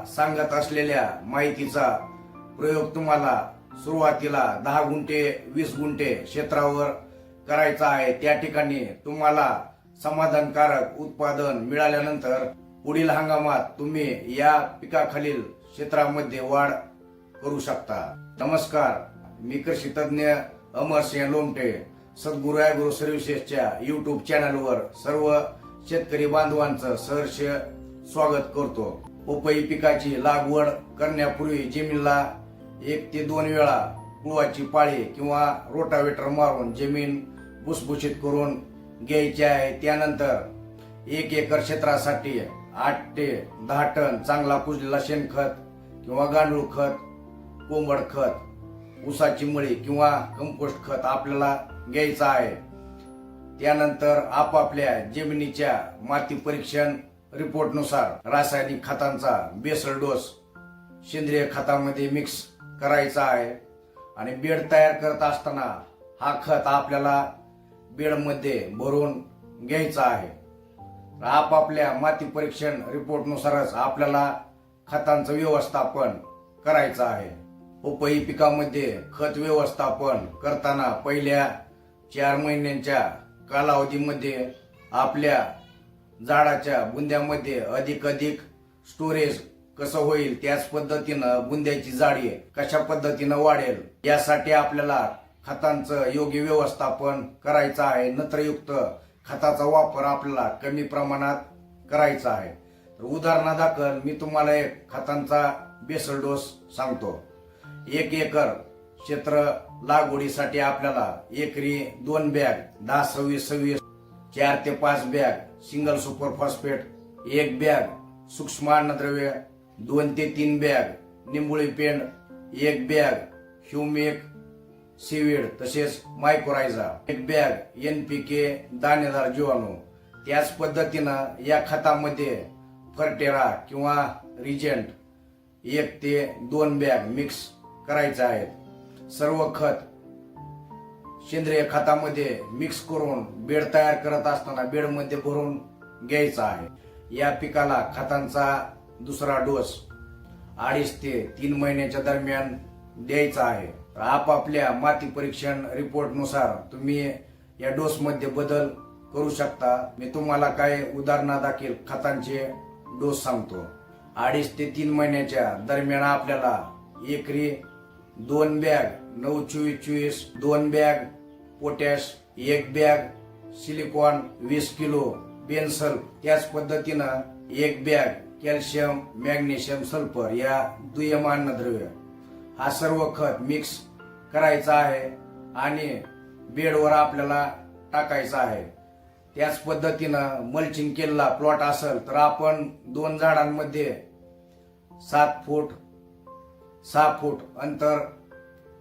सांगत असलेल्या माहितीचा प्रयोग तुम्हाला सुरुवातीला 10 गुंठे 20 गुंठे क्षेत्रावर करायचा आहे। त्या ठिकाणी तुम्हाला समाधानकारक उत्पादन मिळाल्यानंतर पुढील हंगामात तुम्ही या पिकाखालील क्षेत्रामध्ये वाढ करू शकता। नमस्कार, मी कृषी तज्ञ अमरसिंह लोमटे सद्गुरू ॲग्रो सर्व्हिसेसच्या YouTube चॅनलवर सर्व शेतकरी बांधवांचं सहर्ष स्वागत करतो। पपई पिकाची लागवड करण्यापूर्वी जमिनीला 1 ते 2 वेळा कुळवाची पाळी किंवा रोटावेटर मारून जमीन भुसभुशीत करून घ्यायची आहे। त्यानंतर 1 एकर क्षेत्रासाठी 8 ते 10 टन चांगला कुजलेला शेणखत किंवा गांडूळ खत, कोंबड खत, ऊसाची मळी किंवा कंपोस्ट खत आपल्याला घ्यायचं आहे। त्यानंतर आपापल्या जमिनीच्या माती परीक्षण रिपोर्टनुसार रासायनिक खतांचा बेसल डोस सेंद्रिय खतामध्ये मिक्स करायचा आहे आणि बेड तयार करत असताना हा खत आपल्याला बेडमध्ये भरून घ्यायचा आहे। आपापल्या माती परीक्षण रिपोर्टनुसारच आपल्याला खतांचं व्यवस्थापन करायचं आहे। पपई पिकामध्ये खत व्यवस्थापन करताना पहिल्या 4 महिन्यांच्या कालावधीमध्ये आपल्या झाडाच्या बुंद्यामध्ये अधिक स्टोरेज कसं होईल, त्याच पद्धतीनं बुंद्याची जाडी कशा पद्धतीनं वाढेल यासाठी आपल्याला खतांचं योग्य व्यवस्थापन करायचं आहे। नत्रयुक्त खताचा वापर आपल्याला कमी प्रमाणात करायचा आहे। तर उदाहरणादाखल मी तुम्हाला एक खतांचा बेसल डोस सांगतो। 1 एकर क्षेत्र लागवडीसाठी आपल्याला एकरी 2 बॅग 10-26-26, 4 ते 5 bag single super phosphate, 1 bag सूक्ष्म अन्नद्रव्य, 2 ते 3 बॅग निंबोळी पेंड, 1 बॅग ह्युमिक सीवीड तसेच मायक्रोरायझा, 1 बॅग NPK दाणेदार जीवाणू। त्याच पद्धतीनं या खतामध्ये फर्टेरा किंवा रिजेंट 1 ते 2 बॅग मिक्स करायचे आहेत। सर्व खत सेंद्रिय खतामध्ये मिक्स करून बेड तयार करत असताना बेडमध्ये भरून घ्यायचा आहे। या पिकाला खतांचा दुसरा डोस 2.5 ते 3 महिन्याच्या दरम्यान द्यायचा आहे। आपापल्या माती परीक्षण रिपोर्टनुसार तुम्ही या डोसमध्ये बदल करू शकता। मी तुम्हाला काही उदाहरणादाखल खतांचे डोस सांगतो। 2.5 ते 3 महिन्याच्या दरम्यान आपल्याला एकरी 2 bag 9-24-24, 2 bag potash, 1 bag silicon 20 kilo बेन्सल, त्याच पद्धतीनं 1 बॅग कॅल्शियम मॅग्नेशियम सल्फर या दुय्यम अन्नद्रव्य हा सर्व खत मिक्स करायचा आहे आणि बेडवर आपल्याला टाकायचा आहे। त्याच पद्धतीनं मल्चिंग केलेला प्लॉट असेल तर आपण 2 झाडांमध्ये 7 फूट 6 फूट अंतर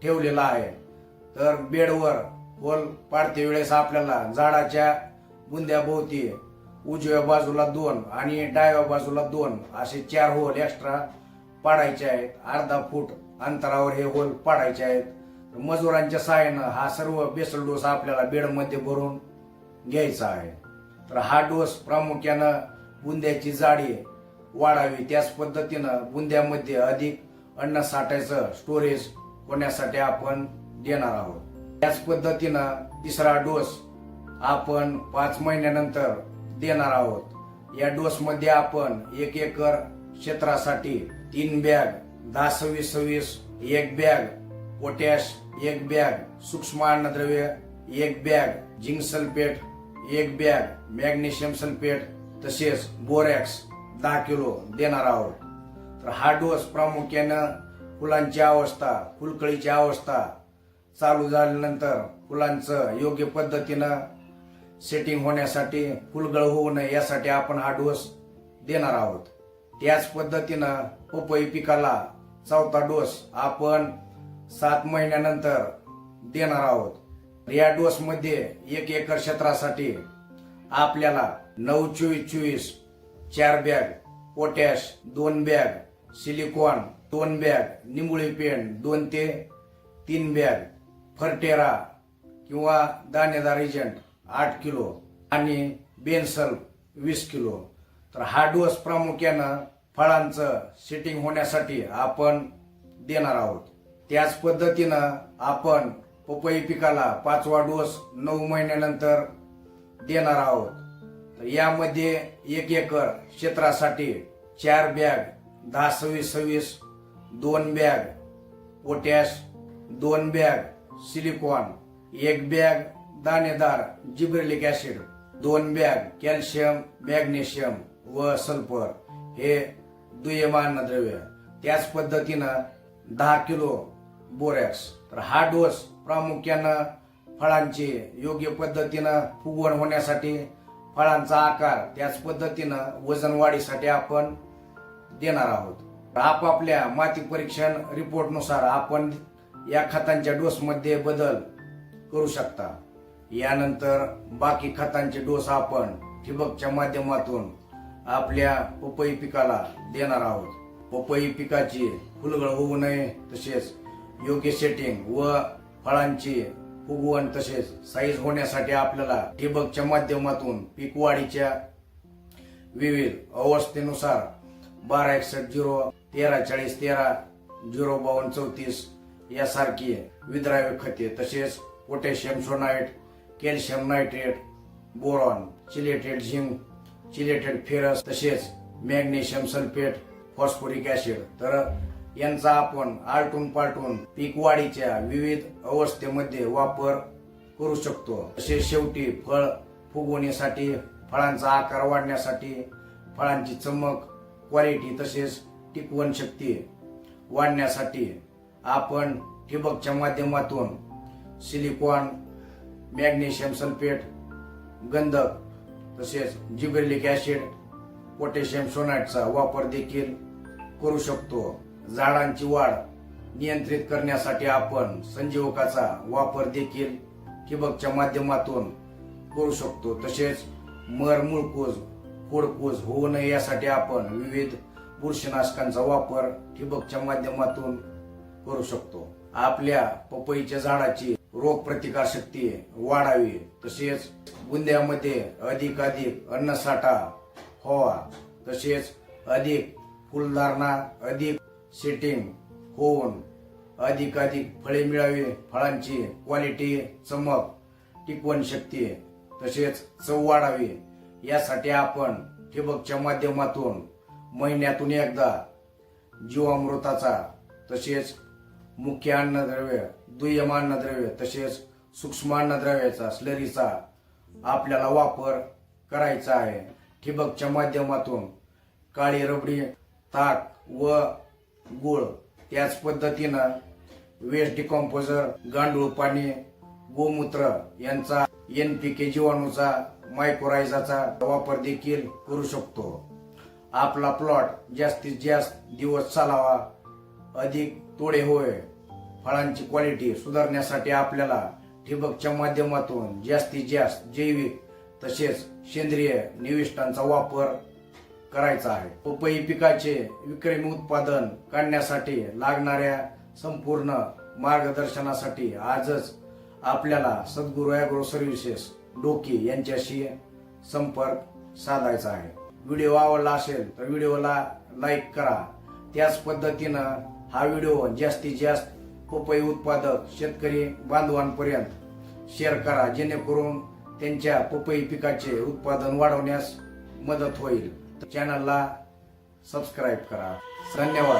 ठेवलेलं आहे। तर बेडवर होल पाडते वेळेस आपल्याला झाडाच्या बुंद्याभोवती उजव्या बाजूला 2 आणि डाव्या बाजूला 2 असे 4 होल एक्स्ट्रा पाडायचे आहेत। अर्धा फूट अंतरावर हे होल पाडायचे आहेत। मजुरांच्या सहाय्यानं हा सर्व बेसल डोस आपल्याला बेडमध्ये भरून घ्यायचा आहे। तर हा डोस प्रामुख्यानं बुंद्याची जाडी वाढावी, त्याच पद्धतीनं बुंद्यामध्ये अधिक अन्न साठ्याचं स्टोरेज होण्यासाठी आपण देणार आहोत। त्याच पद्धतीनं तिसरा डोस आपण 5 महिन्यानंतर देणार आहोत। या डोस मध्ये आपण 1 एकर क्षेत्रासाठी 3 बॅग 10-26-26, 1 बॅग पोटॅश, 1 बॅग सूक्ष्म अन्नद्रव्य, 1 bag zinc sulphate, 1 bag magnesium sulphate तसेच बोरॅक्स 10 किलो देणार आहोत। तर हा डोस प्रामुख्यानं फुलांची अवस्था, फुलकळीची अवस्था चालू झाल्यानंतर फुलांचं योग्य पद्धतीनं सेटिंग होण्यासाठी, फुलगळ होऊ नये यासाठी आपण हा डोस देणार आहोत। त्याच पद्धतीनं पपई पिकाला 4था डोस आपण 7 महिन्यानंतर देणार आहोत। या डोस मध्ये 1 एकर क्षेत्रासाठी आपल्याला 9-24-24, 4 bag potash, 2 bag silicon, 2 bag निंबोळी पेंड, 2 ते 3 बॅग फर्टेरा किंवा दाणेदार एजंट 8 किलो आणि बेन्सल 20 किलो। तर हा डोस प्रामुख्यानं फळांचं सेटिंग होण्यासाठी आपण देणार आहोत। त्याच पद्धतीनं आपण पपई पिकाला 5वा डोस 9 महिन्यानंतर देणार आहोत। तर यामध्ये 1 एकर क्षेत्रासाठी 4 bag 10-26-26, 2 bag potash, 2 bag silicon, 1 bag दाणेदार gibberellic acid, 2 bag calcium, magnesium व सल्फर हे दुय्यम अन्नद्रव्य, त्याच पद्धतीनं 10 किलो बोरॅक्स। तर हा डोस प्रामुख्यानं फळांची योग्य पद्धतीनं फुगवण होण्यासाठी, फळांचा आकार, त्याच पद्धतीनं वजन वाढीसाठी आपण देणार आहोत। आपापल्या माती परीक्षण रिपोर्टनुसार आपण या खतांच्या डोसमध्ये बदल करू शकता। यानंतर बाकी खतांचे डोस आपण ठिबकच्या माध्यमातून आपल्या पपई पिकाला देणार आहोत। पपई पिकाची फुलगळ होऊ नये, तसेच योग्य सेटिंग व फळांची फुगवण तसेच साईज होण्यासाठी आपल्याला ठिबकच्या माध्यमातून पीक वाढीच्या विविध अवस्थेनुसार 1261-0, 1340-13, 052-34 यासारखी विद्राव्य खते तसेच potassium schoenite, calcium nitrate, boron, chelated zinc, chelated ferrous तसेच मॅग्नेशियम सल्फेट, फॉस्फोरिक ऍसिड, तर यांचा आपण आलटून पालटून पीक वाढीच्या विविध अवस्थेमध्ये वापर करू शकतो। तसेच शेवटी फळ फुगवण्यासाठी, फळांचा आकार वाढण्यासाठी, फळांची चमक, क्वालिटी तसेच टिकवण शक्ती वाढण्यासाठी आपण ठिबकच्या माध्यमातून सिलिकॉन, मॅग्नेशियम सल्फेट, गंधक तसेच जिब्रेलिक ऍसिड, पोटॅशियम सोनाइटचा वापर देखील करू शकतो। झाडांची वाढ नियंत्रित करण्यासाठी आपण संजीवकाचा वापर देखील ठिबकच्या माध्यमातून करू शकतो। तसेच मर, मुळकूज, खोडकूज होऊ नये यासाठी आपण विविध बुरशीनाशकांचा वापर ठिबकच्या माध्यमातून करू शकतो। आपल्या पपईच्या झाडाची रोगप्रतिकार शक्ती वाढावी, तसेच बुंद्यामध्ये अधिकाधिक अन्नसाठा व्हावा, तसेच अधिक फुलधारणा, अधिक सेटिंग होऊन अधिकाधिक फळे मिळावी, फळांची क्वालिटी, चमक, टिकवण शक्ती तसेच चव वाढावी यासाठी आपण ठिबकच्या माध्यमातून महिन्यातून एकदा जीवामृताचा तसेच मुख्य अन्नद्रव्य, दुय्यम अन्नद्रव्य तसेच सूक्ष्म अन्नद्रव्याचा स्लरीचा आपल्याला वापर करायचा आहे। ठिबकच्या माध्यमातून काळी रबडी, ताक व गुळ, त्याच पद्धतीनं वेस्ट डिकॉम्पोजर, गांडूळ पाणी, गोमूत्र यांचा NPK जीवाणूचा, मायक्रोरायझाचा वापर देखील करू शकतो। आपला प्लॉट जास्तीत जास्त दिवस चालावा, अधिक तोडे होय, फळांची क्वालिटी सुधारण्यासाठी आपल्याला ठिबकच्या माध्यमातून जास्तीत जास्त जैविक तसेच सेंद्रिय निविष्ठांचा वापर करायचा आहे। पपई पिकाचे विक्रमी उत्पादन काढण्यासाठी लागणाऱ्या संपूर्ण मार्गदर्शनासाठी आजच आपल्याला सद्गुरू ॲग्रो सर्व्हिसेस डोकी यांच्याशी संपर्क साधायचा आहे। व्हिडिओ आवडला असेल तर व्हिडिओला लाईक करा। त्याच पद्धतीनं हा व्हिडिओ जास्तीत जास्त पपई उत्पादक शेतकरी बांधवांपर्यंत शेअर करा, जेणेकरून त्यांच्या पपई पिकाचे उत्पादन वाढवण्यास मदत होईल। चॅनलला सबस्क्राईब करा। धन्यवाद।